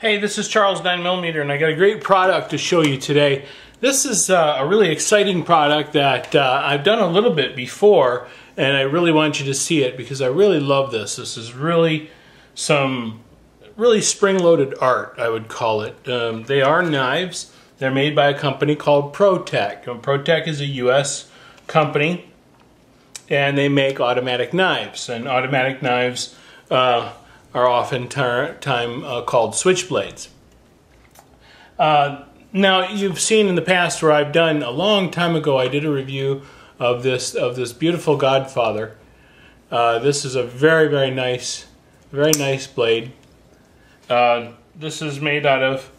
Hey, this is Charles 9mm, and I got a great product to show you today. This is a really exciting product that I've done a little bit before, and I really want you to see it because I really love this. This is really some really spring-loaded art, I would call it. They are knives. They're made by a company called Protech. Protech is a U.S. company, and they make automatic knives. And automatic knives are often called switchblades. Now, you've seen in the past where I've done, a long time ago, I did a review of this beautiful Godfather. This is a very nice blade. This is made out of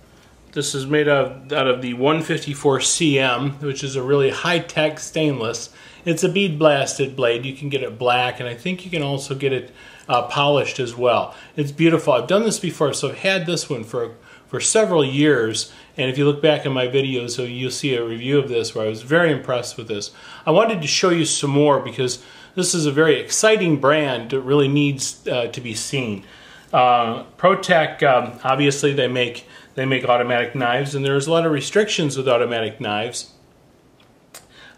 the 154 cm, which is a really high-tech stainless. It's a bead blasted blade. You can get it black, and I think you can also get it polished as well. It's beautiful. I've done this before, so I've had this one for several years, and if you look back in my videos, you'll see a review of this where I was very impressed with this. I wanted to show you some more because this is a very exciting brand that really needs to be seen. Protech, obviously they make automatic knives, and there's a lot of restrictions with automatic knives.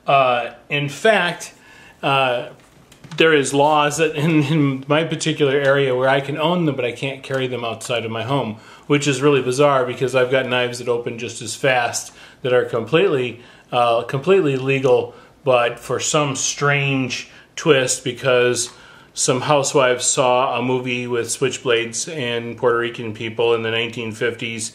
In fact, there is laws that in my particular area where I can own them, but I can't carry them outside of my home, which is really bizarre because I've got knives that open just as fast that are completely legal, but for some strange twist, because some housewives saw a movie with switchblades and Puerto Rican people in the 1950s,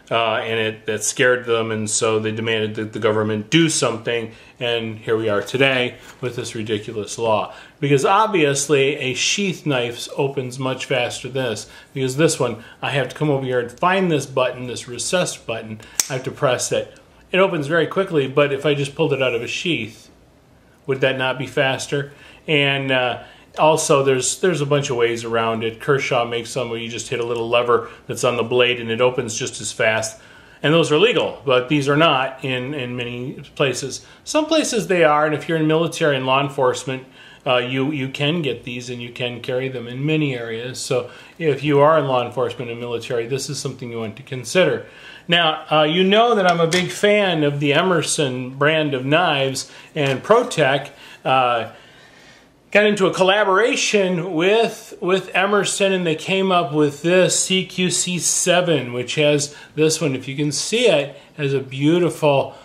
and that scared them, and so they demanded that the government do something, and here we are today with this ridiculous law. Because obviously a sheath knife opens much faster than this, because this one, I have to come over here and find this button, this recessed button, I have to press it. It opens very quickly, but if I just pulled it out of a sheath, would that not be faster? And also, there's a bunch of ways around it. Kershaw makes some where you just hit a little lever that's on the blade and it opens just as fast. And those are legal, but these are not in many places. Some places they are, and if you're in military and law enforcement, you can get these and you can carry them in many areas. So if you are in law enforcement and military, this is something you want to consider. Now, you know that I'm a big fan of the Emerson brand of knives, and Protech got into a collaboration with Emerson, and they came up with this CQC7, which has this one, if you can see it, has a beautiful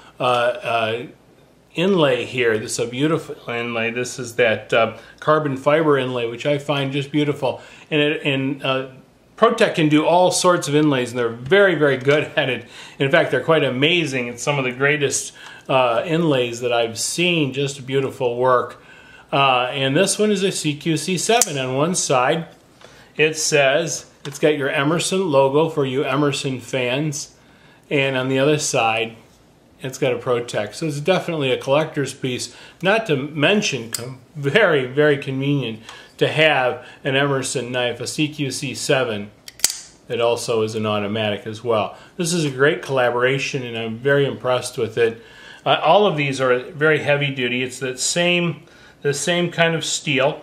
inlay here. This is a beautiful inlay. This is that carbon fiber inlay, which I find just beautiful. And Protech can do all sorts of inlays, and they're very good at it. In fact, they're quite amazing. It's some of the greatest inlays that I've seen. Just beautiful work. And this one is a CQC7. On one side, it says, it's got your Emerson logo for you Emerson fans, and on the other side, it's got a Protech. So it's definitely a collector's piece, not to mention very convenient to have an Emerson knife, a CQC7, that also is an automatic as well. This is a great collaboration, and I'm very impressed with it. All of these are very heavy duty. It's the same kind of steel,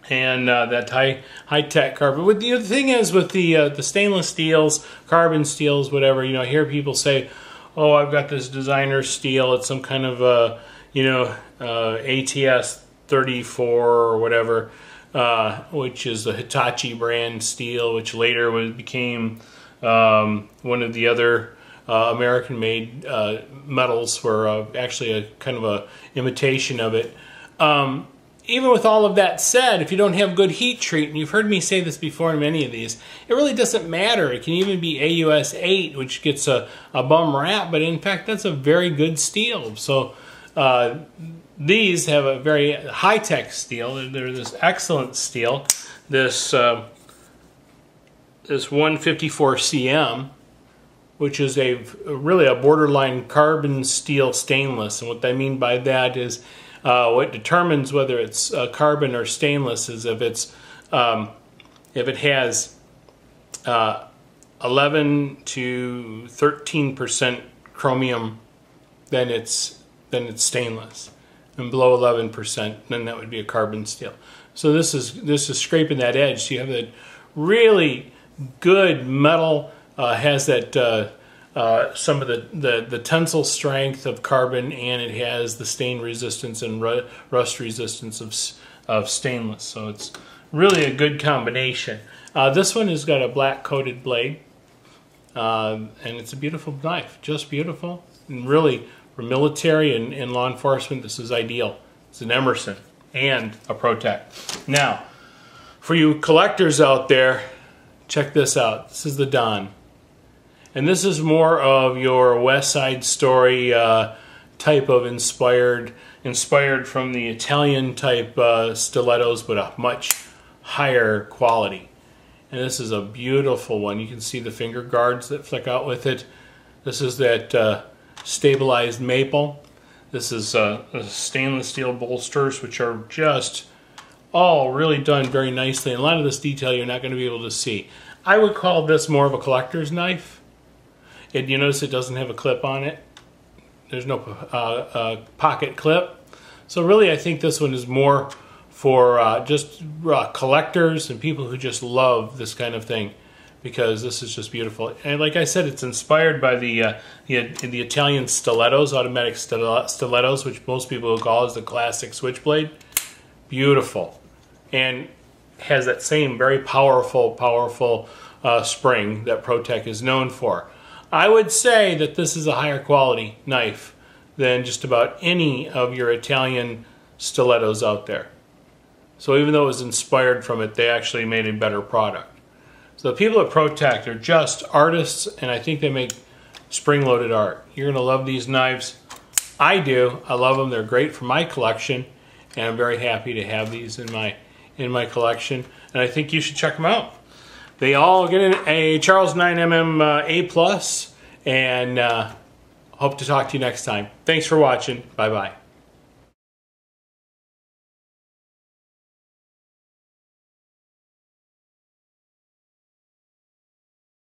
and that high-tech carbon. But the thing is, with the stainless steels, carbon steels, whatever, you know, I hear people say, "Oh, I've got this designer steel. It's some kind of ATS 34 or whatever, which is a Hitachi brand steel, which later became one of the other American-made metals, were actually a kind of a imitation of it." Even with all of that said, if you don't have good heat treat, and you've heard me say this before in many of these, it really doesn't matter. It can even be AUS 8, which gets a bum rap, but in fact that's a very good steel. So these have a very high-tech steel. They're this excellent steel, this 154 cm, which is really a borderline carbon steel stainless. And what I mean by that is what determines whether it's carbon or stainless is if it has 11 to 13% chromium, then it's stainless, and below 11%, then that would be a carbon steel. So this is scraping that edge. So you have that really good metal, has that some of the tensile strength of carbon, and it has the stain resistance and rust resistance of stainless. So it's really a good combination. This one has got a black coated blade, and it's a beautiful knife, just beautiful. And really, for military and law enforcement, this is ideal. It's an Emerson and a Protech. Now, for you collectors out there, check this out. This is the Don. And this is more of your West Side Story type of inspired from the Italian type stilettos, but a much higher quality. And this is a beautiful one. You can see the finger guards that flick out with it. This is that stabilized maple. This is stainless steel bolsters, which are just all really done very nicely. And a lot of this detail you're not going to be able to see. I would call this more of a collector's knife. You notice it doesn't have a clip on it. There's no pocket clip. So really I think this one is more for just collectors and people who just love this kind of thing, because this is just beautiful. And like I said, it's inspired by the Italian stilettos, automatic stilettos, which most people will call as the classic switchblade. Beautiful. And has that same very powerful spring that Protech is known for. I would say that this is a higher quality knife than just about any of your Italian stilettos out there. So even though it was inspired from it, they actually made a better product. So the people at Protech are just artists, and I think they make spring-loaded art. You're going to love these knives. I do. I love them. They're great for my collection, and I'm very happy to have these in my collection. And I think you should check them out. They all get a Charles 9mm A+, and hope to talk to you next time. Thanks for watching. Bye-bye.